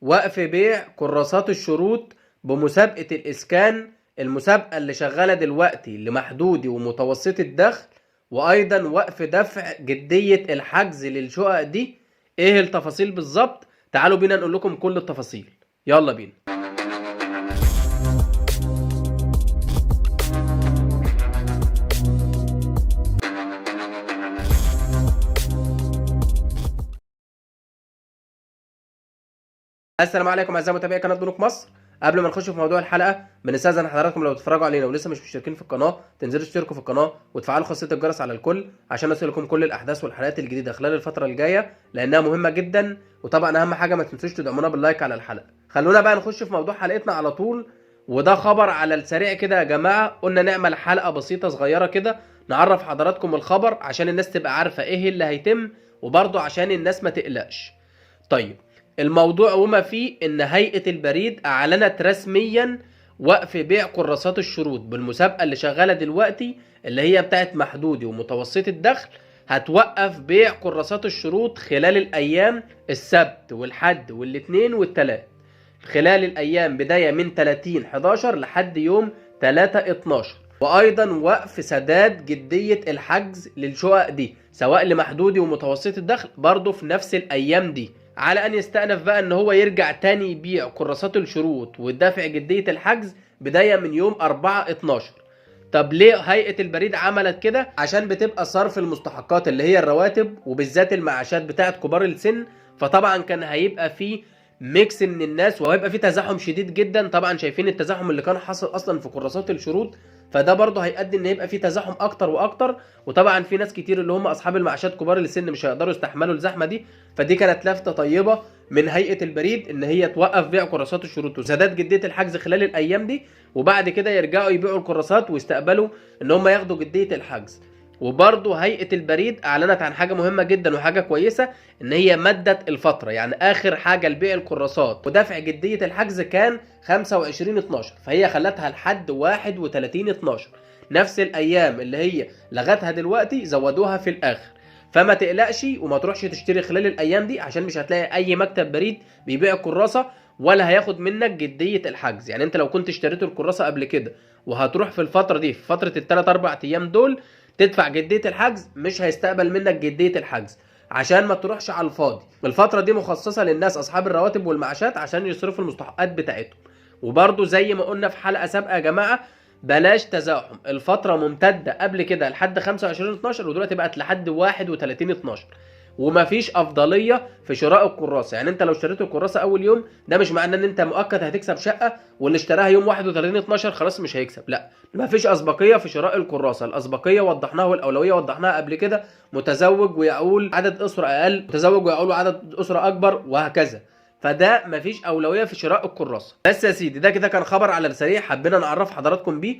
وقف بيع كراسات الشروط بمسابقة الإسكان، المسابقة اللي شغالة دلوقتي لمحدودي ومتوسط الدخل، وأيضا وقف دفع جدية الحجز للشقق دي. إيه التفاصيل بالظبط؟ تعالوا بينا نقول لكم كل التفاصيل، يلا بينا. السلام عليكم اعزائي متابعي قناه بنوك مصر. قبل ما نخش في موضوع الحلقه بنستاذن حضراتكم لو بتتفرجوا علينا ولسه مش مشتركين في القناه تنزلوا تشتركوا في القناه وتفعلوا خاصيه الجرس على الكل عشان يوصلكم كل الاحداث والحلقات الجديده خلال الفتره الجايه لانها مهمه جدا. وطبعا اهم حاجه ما تنسوش تدعمونا باللايك على الحلقه. خلونا بقى نخش في موضوع حلقتنا على طول، وده خبر على السريع كده يا جماعه. قلنا نعمل حلقه بسيطه صغيره كده نعرف حضراتكم الخبر عشان الناس تبقى عارفه ايه اللي هيتم، وبرضه عشان الناس ما تقلقش. طيب، الموضوع وما فيه ان هيئة البريد اعلنت رسميا وقف بيع كراسات الشروط بالمسابقة اللي شغالة دلوقتي اللي هي بتاعت محدودي ومتوسط الدخل. هتوقف بيع كراسات الشروط خلال الايام السبت والحد والاثنين والثلاث، خلال الايام بداية من 30/11 لحد يوم 3/12. وايضا وقف سداد جدية الحجز للشقق دي سواء لمحدودي ومتوسط الدخل برضه في نفس الايام دي، على ان يستأنف بقى ان هو يرجع تاني يبيع كراسات الشروط ودافع جدية الحجز بداية من يوم 4/12. طب ليه هيئة البريد عملت كده؟ عشان بتبقى صرف المستحقات اللي هي الرواتب وبالذات المعاشات بتاعت كبار السن، فطبعا كان هيبقى فيه ميكس من الناس وهيبقى فيه تزاحم شديد جدا. طبعا شايفين التزاحم اللي كان حاصل اصلا في كراسات الشروط، فده برضه هيؤدي ان يبقى فيه تزاحم اكتر واكتر. وطبعا في ناس كتير اللي هم اصحاب المعاشات كبار السن مش هيقدروا يستحملوا الزحمه دي، فدي كانت لفتة طيبة من هيئة البريد ان هي توقف بيع كراسات الشروط وسداد جدية الحجز خلال الايام دي، وبعد كده يرجعوا يبيعوا الكراسات ويستقبلوا ان هم ياخدوا جدية الحجز. وبرضه هيئة البريد اعلنت عن حاجة مهمة جدا وحاجة كويسة، ان هي مدت الفترة. يعني اخر حاجة لبيع الكراسات ودفع جدية الحجز كان 25/12، فهي خلتها لحد 31/12، نفس الايام اللي هي لغتها دلوقتي زودوها في الاخر. فما تقلقش وما تروحش تشتري خلال الايام دي عشان مش هتلاقي اي مكتب بريد بيبيع الكراسه ولا هياخد منك جديه الحجز. يعني انت لو كنت اشتريت الكراسه قبل كده وهتروح في الفتره دي في فتره الثلاث اربع ايام دول تدفع جديه الحجز، مش هيستقبل منك جديه الحجز عشان ما تروحش على الفاضي. الفتره دي مخصصه للناس اصحاب الرواتب والمعاشات عشان يصرفوا المستحقات بتاعتهم. وبرده زي ما قلنا في حلقه سابقه يا جماعه، بلاش تزاحم. الفترة ممتدة قبل كده لحد 25/12 ودلوقتي بقت لحد 31/12، ومفيش أفضلية في شراء الكراسة. يعني أنت لو اشتريت الكراسة أول يوم ده مش معناه إن أنت مؤكد هتكسب شقة، واللي اشتراها يوم 31/12 خلاص مش هيكسب. لا، مفيش أسبقية في شراء الكراسة. الأسبقية وضحناها والأولوية وضحناها قبل كده، متزوج ويعول عدد أسرة أقل، متزوج ويعول عدد أسرة أكبر، وهكذا. فده مفيش اولويه في شراء الكراسه. بس يا سيدي ده كده كان خبر على السريع حبينا نعرف حضراتكم بيه،